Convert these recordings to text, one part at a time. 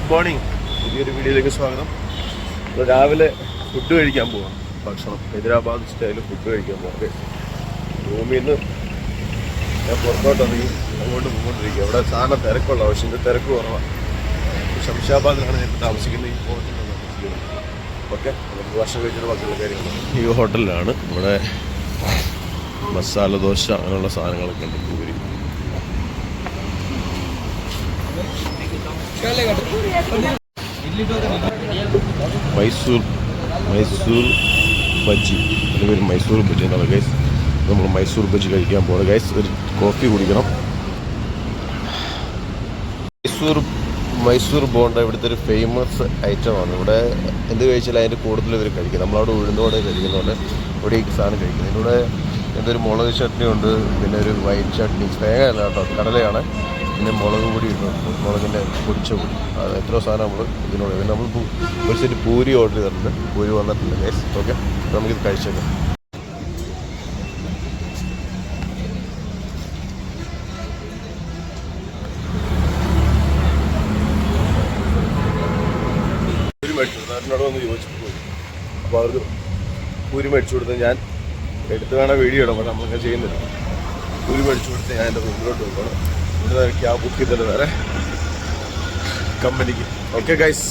Good morning. പുതിയൊരു വീഡിയോയിലേക്ക് സ്വാഗതം. രാവിലെ ഫുഡ് കഴിക്കാൻ പോവാം. ഭക്ഷണം ഹൈദരാബാദ് സ്റ്റൈലിൽ ഫുഡ് കഴിക്കാൻ പോകാം. റൂമിൽ നിന്ന് ഞാൻ പുറത്തോട്ട് ഇറങ്ങി അങ്ങോട്ട് പോയിക്കൊണ്ടിരിക്കുക. അവിടെ സാധനം തിരക്കുള്ള ആവശ്യമില്ല, തിരക്ക് കുറവാണ്. ശംഷാബാദിലാണ് ഞാൻ താമസിക്കുന്നത്. ഈ ഹോട്ടലിലാണ് താമസിക്കുന്നത്. ഓക്കെ, നമുക്ക് ഭക്ഷണം കഴിച്ചിട്ട് ബാക്കിയുള്ള കാര്യങ്ങൾ. ഈ ഹോട്ടലിലാണ് ഇവിടെ മസാല ദോശ അങ്ങനെയുള്ള സാധനങ്ങളൊക്കെ ഉണ്ട്. പൂരി, മൈസൂർ ബജ്ജി, അതിൻ്റെ പേര് മൈസൂർ ബജ്ജി എന്നാണ് ഗൈസ്. നമ്മൾ മൈസൂർ ബജ്ജി കഴിക്കാൻ പോകുന്നത് ഗൈസ്. ഒരു കോഫി കുടിക്കണം. മൈസൂർ ബോണ്ട ഇവിടുത്തെ ഒരു ഫേമസ് ഐറ്റമാണ്. ഇവിടെ എന്ത് കഴിച്ചാലും അതിൻ്റെ കൂടുതൽ ഇവർ കഴിക്കും. നമ്മളവിടെ ഉഴുന്നോടെ കഴിക്കുന്നതുകൊണ്ട് ഇവിടെ ഈ സാധനം കഴിക്കുന്നത്. ഇതിലൂടെ എന്തൊരു മുളക് ചട്നി ഉണ്ട്, പിന്നെ ഒരു വൈറ്റ് ചട്നി, തേങ്ങയല്ല കേട്ടോ, കടലയാണ്. പിന്നെ മുളക് പൊടി ഇടുന്നു, മുളകിൻ്റെ പൊടിച്ച പൊടി. അത് എത്ര സാധനം നമ്മൾ ഇതിനോട്. പിന്നെ നമ്മൾ ഒരു സെറ്റ് പൂരി ഓർഡർ ചെയ്തിട്ടുണ്ട്. പൂരി വന്നിട്ടുണ്ട് ഗൈസ്. ഓക്കെ, നമുക്കിത് കഴിച്ചേക്കാം. പൂരി മേടിച്ചു കൊടുത്തു, അതിനോട് വന്ന് യോജിച്ചു പോയി. അപ്പോൾ അവർക്ക് പൂരി മേടിച്ചു കൊടുത്ത് ഞാൻ എടുത്ത് വേണം വീഡിയോ ഇടാം. പക്ഷെ നമ്മളങ്ങനെ ചെയ്യുന്നില്ല. പൂരി മേടിച്ചു കൊടുത്ത് ഞാൻ എൻ്റെ റൂമിലോട്ട് പോകണം. ഇവിടെ ക്യാബ് ബുക്ക് ചെയ്തിട്ട് വേറെ കമ്പനിക്ക്. ഓക്കെ ഗൈസ്,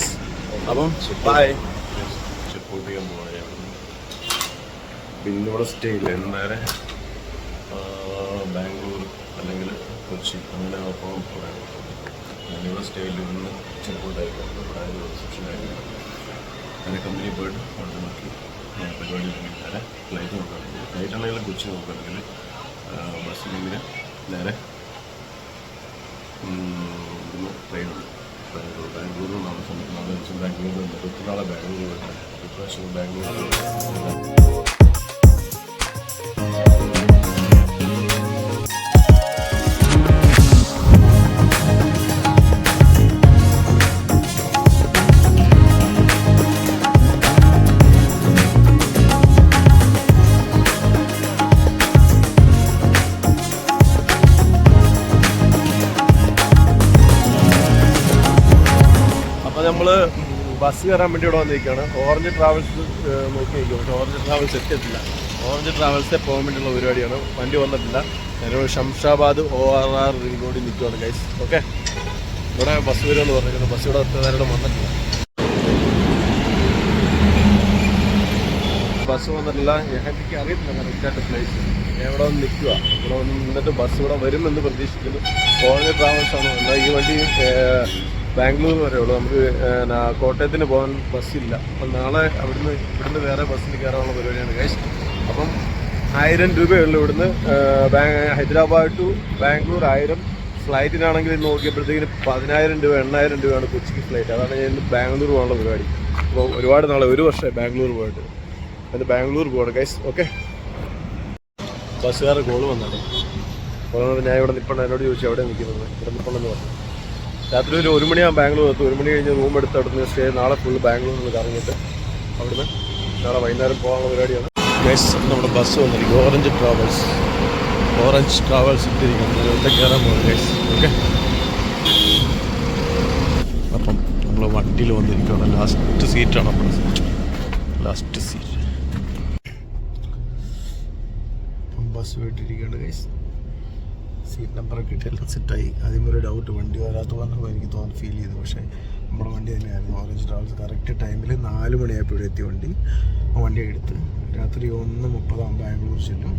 അപ്പം ബൈ. ചെക്ക് ചെയ്യാൻ പോകണേ. പിന്നെ ഇവിടെ സ്റ്റേ ഇല്ല. നേരെ ബാംഗ്ലൂർ അല്ലെങ്കിൽ കൊച്ചി അങ്ങനെ പോകാൻ പറയാം. ഞാനിവിടെ സ്റ്റേയിൽ നിന്ന് ചെറുപ്പമായിരിക്കും. ഇവിടെ റിസപ്ഷനായിരിക്കും. അങ്ങനെ കമ്പനി പോയിട്ട് അവിടെ നോക്കി പരിപാടി നേരെ ഫ്ലൈറ്റ് നോക്കുകയാണെങ്കിൽ, ഫ്ലൈറ്റ് ആണെങ്കിൽ കൊച്ചി നോക്കുകയാണെങ്കിൽ ബസ്സിലിങ്ങനെ നേരെ ഇന്ന് ട്രെയിനുണ്ട്. ബാംഗ്ലൂരിൽ നാളെ ദിവസം ബാംഗ്ലൂരിൽ ഉണ്ട്. ഒത്തിരി ബാംഗ്ലൂർ വരുന്നത്. ഇപ്രാവശ്യം ബാംഗ്ലൂർ. നമ്മൾ ബസ് കയറാൻ വേണ്ടി ഇവിടെ വന്നിരിക്കുകയാണ്. ഓറഞ്ച് ട്രാവൽസ് നോക്കി നിൽക്കും. പക്ഷേ ഓറഞ്ച് ട്രാവൽസ് എത്തിയിട്ടില്ല. ഓറഞ്ച് ട്രാവൽസേ പോകാൻ വേണ്ടിയുള്ള പരിപാടിയാണ്. വണ്ടി വന്നിട്ടില്ല. ഞാനിവിടെ ശംഷാബാദ് ORR റിംഗ് റോഡിൽ നിൽക്കുകയാണ് ഗൈസ്. ഓക്കെ, ഇവിടെ ബസ് വരുമെന്ന് പറഞ്ഞിരിക്കുന്നു. ബസ് ഇവിടെ നേരം വന്നിട്ടില്ല. ബസ് വന്നിട്ടില്ല. എനിക്ക് അറിയത്തില്ല കറക്റ്റായിട്ട് പ്ലേസ്. ഞാൻ ഇവിടെ വന്ന് നിൽക്കുക. ഇവിടെ വന്ന് നിന്നിട്ട് ബസ് ഇവിടെ വരുമെന്ന് പ്രതീക്ഷിക്കുന്നു. ഓറഞ്ച് ട്രാവൽസാണ് വന്നത്. ഈ വണ്ടി ബാംഗ്ലൂർ വരെ ഉള്ളൂ. നമുക്ക് കോട്ടയത്തിന് പോകാൻ ബസ്സില്ല. അപ്പം നാളെ ഇവിടുന്ന് വേറെ ബസ്സിൽ കയറാനുള്ള പരിപാടിയാണ് ഗൈസ്. അപ്പം 1000 രൂപയുള്ളൂ ഇവിടുന്ന് ഹൈദരാബാദ് ടു ബാംഗ്ലൂർ. 1000 ഫ്ലൈറ്റിനാണെങ്കിൽ നോക്കിയപ്പോഴത്തേക്കിന് 10,000 രൂപ 8,000 രൂപയാണ് കൊച്ചിക്ക് ഫ്ലൈറ്റ്. അതാണ് ഞാൻ ബാംഗ്ലൂർ പോകാനുള്ള പരിപാടി. അപ്പോൾ ഒരുപാട് നാളെ, ഒരു വർഷമായി ബാംഗ്ലൂർ പോയിട്ട്. എന്നിട്ട് ബാംഗ്ലൂർ പോകണം ഗൈസ്. ഓക്കെ, ബസ്സുകാരുടെ കോള് വന്നാണ്. ഞാൻ ഇവിടെ നിൽപ്പുണ്ട്. എന്നോട് ചോദിച്ചു എവിടെ നിൽക്കുന്നത്. ഇവിടെ നിൽപ്പുണ്ടെന്ന് പറഞ്ഞു. രാത്രി ഒരു 1 മണിയാകുമ്പോൾ ബാംഗ്ലൂർ എത്തും. 1 മണി കഴിഞ്ഞ് റൂം എടുത്ത് അവിടുന്ന് സ്റ്റേ. നാളെ ഫുള്ള് ബാംഗ്ലൂരിൽ നിന്ന് കറങ്ങിയിട്ട് അവിടുന്ന് നാളെ വൈകുന്നേരം പോകാനുള്ള പരിപാടിയാണ് ഗൈസ്. നമ്മുടെ ബസ് വന്നിരിക്കും. ഓറഞ്ച് ട്രാവൽസ് ഇട്ടിരിക്കുന്നത്. ഇവിടെ കയറാൻ പോകും ഗൈസ്. ഓക്കെ, അപ്പം നമ്മൾ വണ്ടിയിൽ വന്നിരിക്കുകയാണ്. ലാസ്റ്റ് സീറ്റാണ് നമ്മുടെ ലാസ്റ്റ് സീറ്റ്. ബസ് വിട്ടിരിക്കുകയാണ് ഗൈസ്. സീറ്റ് നമ്പറൊക്കെ ഇട്ട് എല്ലാം സെറ്റായി. ആദ്യം ഒരു ഡൗട്ട്, വണ്ടി വരാത്ത പറഞ്ഞപ്പോൾ എനിക്ക് ഫീൽ ചെയ്തു. പക്ഷേ നമ്മുടെ വണ്ടി തന്നെയായിരുന്നു. ഓറഞ്ച് ട്രാവൽസ് കറക്റ്റ് ടൈമിൽ 4 മണിയായപ്പോൾ ഇവിടെ എത്തിയ വണ്ടി എടുത്ത് രാത്രി 1:30 ബാംഗ്ലൂർ ചെല്ലും.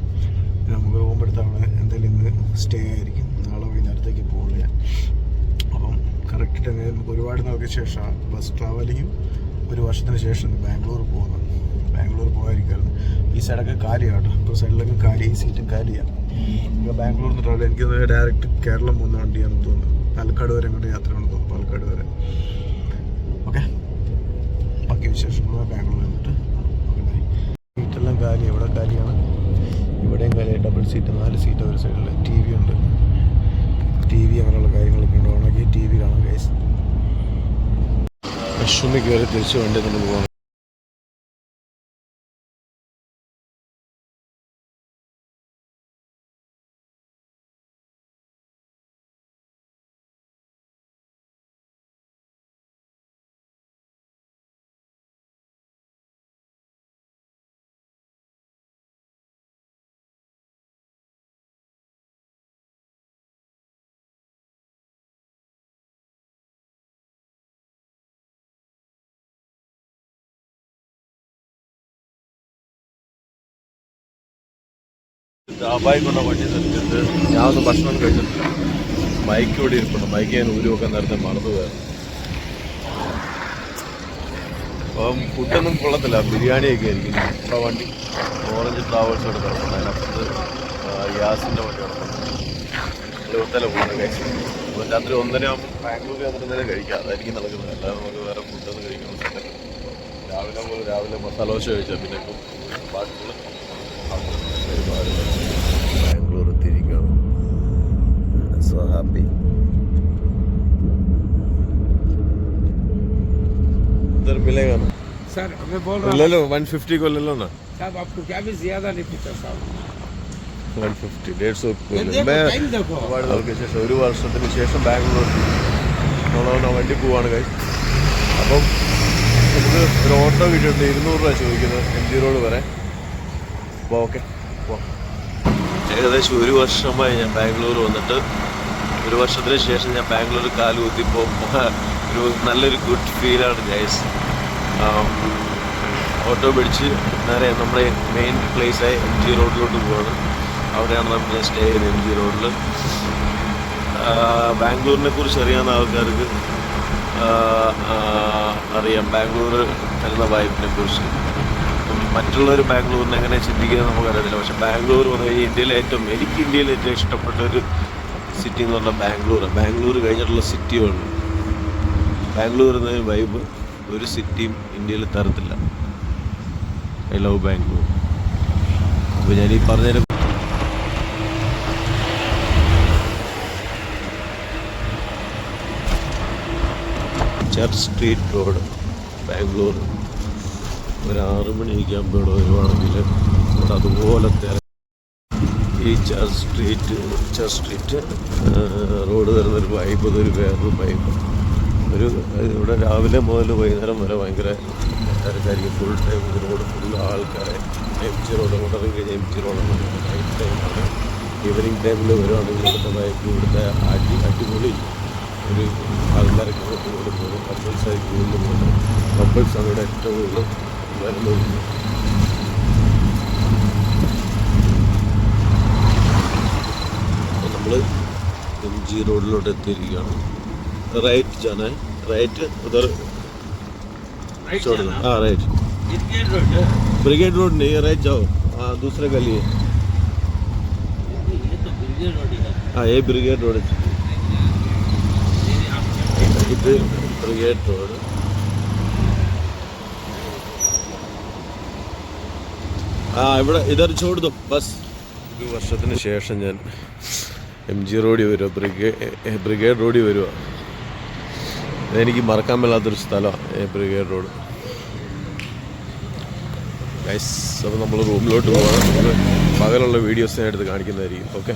നമുക്ക് റൂം എടുത്ത് അവിടെ എന്തായാലും ഇന്ന് സ്റ്റേ ആയിരിക്കും. നാളെ വൈകുന്നേരത്തേക്ക് പോകുന്നില്ല. അപ്പം കറക്റ്റ് ടൈമിൽ നമുക്ക് ഒരുപാട് നാൾക്ക് ശേഷം ബസ് ട്രാവലിങ്ങും 1 വർഷത്തിന് ശേഷം ബാംഗ്ലൂർ പോകുന്നത്. ബാംഗ്ലൂർ പോകാതിരിക്കുമായിരുന്നു. ഈ സൈഡൊക്കെ കാലിയാണ് കേട്ടോ. ഇപ്പോൾ സൈഡിലൊക്കെ കാലി, ഈ സീറ്റും കാലിയാണ്. ഇപ്പോൾ ബാംഗ്ലൂരിൽ നിന്ന് ട്രാവൽ എനിക്ക് ഡയറക്റ്റ് കേരളം പോകുന്ന വണ്ടിയാണെന്ന് തോന്നുന്നു. പാലക്കാട് വരെ ഇങ്ങോട്ട് യാത്രയാണെന്ന് തോന്നുന്നു. പാലക്കാട് വരെ. ഓക്കെ, ബാക്കി വിശേഷങ്ങൾ ബാംഗ്ലൂർ വന്നിട്ട്. സീറ്റെല്ലാം കാലി. എവിടെ കാലിയാണ്, ഇവിടെയും കാലിയാണ്. ഡബിൾ സീറ്റ്, 4 സീറ്റ് ഒരു സൈഡിൽ. TV ഉണ്ട്. TV അങ്ങനെയുള്ള കാര്യങ്ങളൊക്കെ ഉണ്ട്. ഓണാക്കി TV കാണാം ഗൈസ്. വിഷമി കയറി തിരിച്ച് വണ്ടി തന്നെ പോകാം. ഡാബായി കൊണ്ട വണ്ടി നിർത്തിയിട്ട് ഞാൻ ഒന്ന് ഭക്ഷണം കഴിച്ചിട്ടില്ല. ബൈക്ക് ഇവിടെ ഇരിപ്പുണ്ട്. ബൈക്ക് ഞാൻ ഊരുവൊക്കെ നേരത്തെ മറന്നു പോയത്. അപ്പം ഫുഡൊന്നും കൊള്ളത്തില്ല, ബിരിയാണിയൊക്കെ ആയിരിക്കും. നമ്മുടെ വണ്ടി ഓറഞ്ച് ട്രാവൽസോടെ കിടപ്പുണ്ട്. അതിനകത്ത് ഗ്യാസിൻ്റെ വണ്ടി കിടപ്പുണ്ട്. ഇവിടുത്തെ പോകുന്നത് കഴിച്ചു. അപ്പം രാത്രി 1:30 ആകുമ്പോൾ ബാംഗ്ലൂർ യാത്ര കഴിക്കാം. അതായിരിക്കും നടക്കുന്നത്. അല്ലാതെ നമുക്ക് വേറെ ഫുഡൊന്നും കഴിക്കണം. രാവിലെ മസാല ദോശ കഴിച്ചാൽ പിന്നെ ഇപ്പം ബാക്കിയുള്ള ബാംഗ്ലൂർ എത്തിയിരിക്കുകയാണ്. So happy. इधर मिलेगा ना सर? मैं बोल रहा ले लो 150 को ले लो ना साहब, आपको क्या भी ज्यादा नहीं पीता साहब. 150 150 देखो, मैं टाइम देखो. ഒരുപാട് നാൾക്ക് ശേഷം, ഒരു വർഷത്തിന് ശേഷം ബാംഗ്ലൂർ നമ്മളെ വണ്ടി പോവാണ് കൈ. അപ്പം നമുക്ക് ഒരു ഓട്ടോ കിട്ടിയിട്ടുണ്ട്. 200 രൂപ ചോദിക്കുന്നത് MG റോഡ് വരെ. അപ്പോൾ ഓക്കെ പോവാം. ഏകദേശം ഒരു വർഷമായി ഞാൻ ബാംഗ്ലൂർ വന്നിട്ട്. ഒരു വർഷത്തിന് ശേഷം ഞാൻ ബാംഗ്ലൂർ കാലുകുത്തിപ്പോൾ ഒരു നല്ലൊരു ഗുഡ് ഫീലാണ് ഗൈസ്. ഓട്ടോ പിടിച്ച് നേരെ നമ്മുടെ മെയിൻ പ്ലേസായ MG റോഡിലോട്ട് പോവാണ്. അവിടെയാണ് നമ്മൾ സ്റ്റേ ചെയ്തത്, MG റോഡിൽ. ബാംഗ്ലൂരിനെ കുറിച്ച് അറിയാവുന്ന ആൾക്കാർക്ക് അറിയാം ബാംഗ്ലൂർ എന്ന വൈബിനെ കുറിച്ച്. മറ്റുള്ളവർ ബാംഗ്ലൂരിനെ എങ്ങനെ ചിന്തിക്കുന്നത് നമുക്കറിയത്തില്ല. പക്ഷെ ബാംഗ്ലൂർ വന്നു കഴിഞ്ഞാൽ എനിക്ക് ഇന്ത്യയിൽ ഏറ്റവും ഇഷ്ടപ്പെട്ട ഒരു സിറ്റി എന്ന് പറഞ്ഞാൽ ബാംഗ്ലൂർ. ബാംഗ്ലൂർ കഴിഞ്ഞിട്ടുള്ള സിറ്റിയുണ്ട്. ബാംഗ്ലൂർ എന്ന വൈബ് ഒരു സിറ്റിയും ഇന്ത്യയിൽ തരത്തില്ല. I love Bangalore. അപ്പോൾ ഞാൻ ഈ പറഞ്ഞതിന് ചർച്ച് സ്ട്രീറ്റ് റോഡ് ബാംഗ്ലൂർ ഒരു 6 മണിയൊക്കെ ആകുമ്പോൾ ഇവിടെ വരുവാണെങ്കിൽ ഇവിടെ അതുപോലെ ഈ ചർച്ച് സ്ട്രീറ്റ് റോഡ് വരുന്നൊരു വൈബ്, അതൊരു വേറൊരു വൈബ്. ഇവിടെ രാവിലെ മുതൽ വൈകുന്നേരം വരെ ഭയങ്കര തിരക്കായിരിക്കും. ഫുൾ ടൈം റോഡ് ഫുള്ള് ആൾക്കാരെ. MG റോഡ് അങ്ങോട്ട് ഇറങ്ങി കഴിഞ്ഞാൽ MG റോഡാണ് നൈറ്റ് ടൈമാണ്. ഈവനിങ് ടൈമിൽ വരുവാണെങ്കിൽ ഇവിടുത്തെ വൈബ്, ഇവിടുത്തെ അടിപൊളി ഒരു ആൾക്കാരൊക്കെ ഇങ്ങോട്ട് പോകും. കപ്പിൾസായി കൂടുതൽ പോകുന്നത്. കപ്പിൾസാണ് ഇവിടെ ഏറ്റവും കൂടുതൽ വരുന്നത്. അപ്പോൾ നമ്മൾ MG रोड एത്തിയിരിക്കുകയാണ്. राइट जाना है, राइट उधर छोड़ दो. हाँ राइट, ब्रिगेड रोड नहीं है, राइट जाओ. हाँ दूसरे गली है. ये तो ब्रिगेड रोड है. हाँ ये ब्रिगेड रोड है. ഇത് ബ്രിഗേഡ് റോഡ്. ഇവിടെ ഇതർ ചോട് ദോ ബസ്. ഒരു വർഷത്തിന് ശേഷം ഞാൻ MG റോഡിൽ വരുക, ബ്രിഗേഡ് റോഡിൽ വരുക. അതെനിക്ക് മറക്കാൻ മേലാത്തൊരു സ്ഥലമാണ് ബ്രിഗേഡ് റോഡ് ഗൈസ്. അപ്പോൾ നമ്മൾ റൂമിലോട്ട് പോകണം. പകലുള്ള വീഡിയോസ് ഞാൻ എടുത്ത് കാണിക്കുന്നതായിരിക്കും. ഓക്കെ.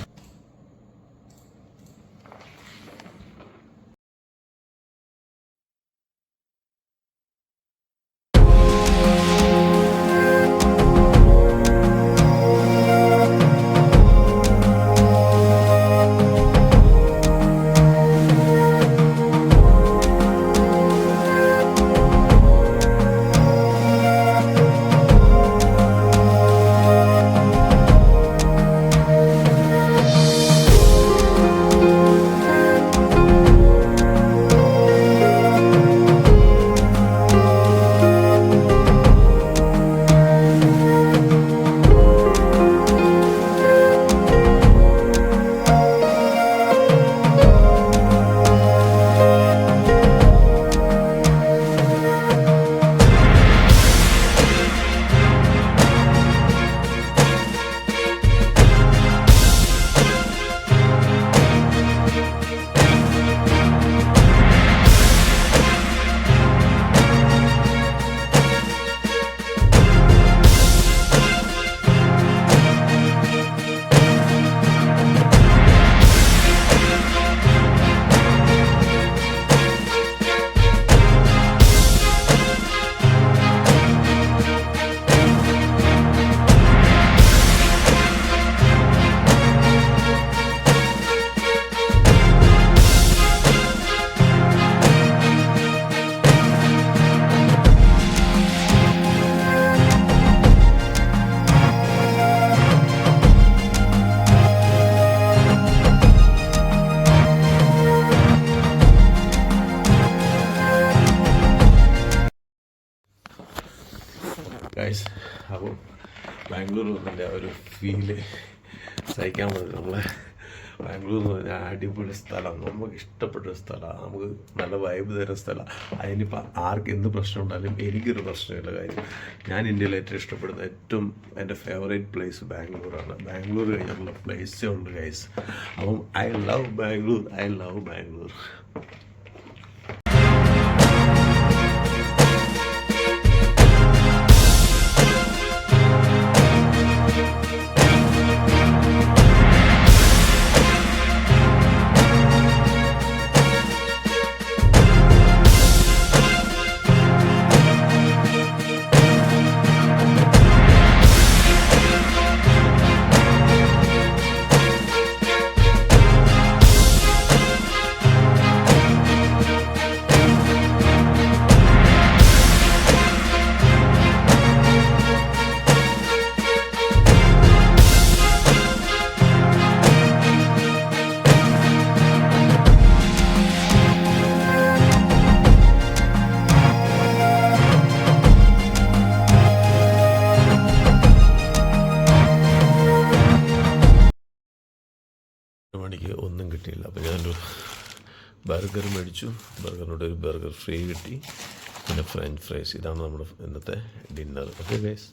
ഗൈസ്, അപ്പോൾ ബാംഗ്ലൂർ വന്നതിൻ്റെ ആ ഒരു ഫീല് സഹിക്കാൻ പറ്റും. നമ്മളെ ബാംഗ്ലൂർ എന്ന് പറഞ്ഞാൽ അടിപൊളി സ്ഥലം, നമുക്ക് ഇഷ്ടപ്പെട്ട സ്ഥലമാണ്, നമുക്ക് നല്ല വൈബ് തരുന്ന സ്ഥലമാണ്. അതിനിപ്പോൾ ആർക്ക് എന്ത് പ്രശ്നം ഉണ്ടായാലും എനിക്കൊരു പ്രശ്നമില്ല. കാര്യം ഞാൻ ഇന്ത്യയിൽ ഏറ്റവും ഇഷ്ടപ്പെടുന്ന ഏറ്റവും എൻ്റെ ഫേവറേറ്റ് പ്ലേസ് ബാംഗ്ലൂരാണ്. ബാംഗ്ലൂർ കഴിഞ്ഞുള്ള പ്ലേസേ ഉണ്ട് ഗൈസ്. അപ്പം I love Bangalore, I love Bangalore. മണിക്ക് ഒന്നും കിട്ടിയില്ല. അപ്പോൾ ഞാനൊരു ബർഗർ മേടിച്ചു. ബർഗറിനോട് ഒരു ബർഗർ ഫ്രീ കിട്ടി, പിന്നെ ഫ്രഞ്ച് ഫ്രൈസ്. ഇതാണ് നമ്മുടെ ഇന്നത്തെ ഡിന്നർ. Okay guys.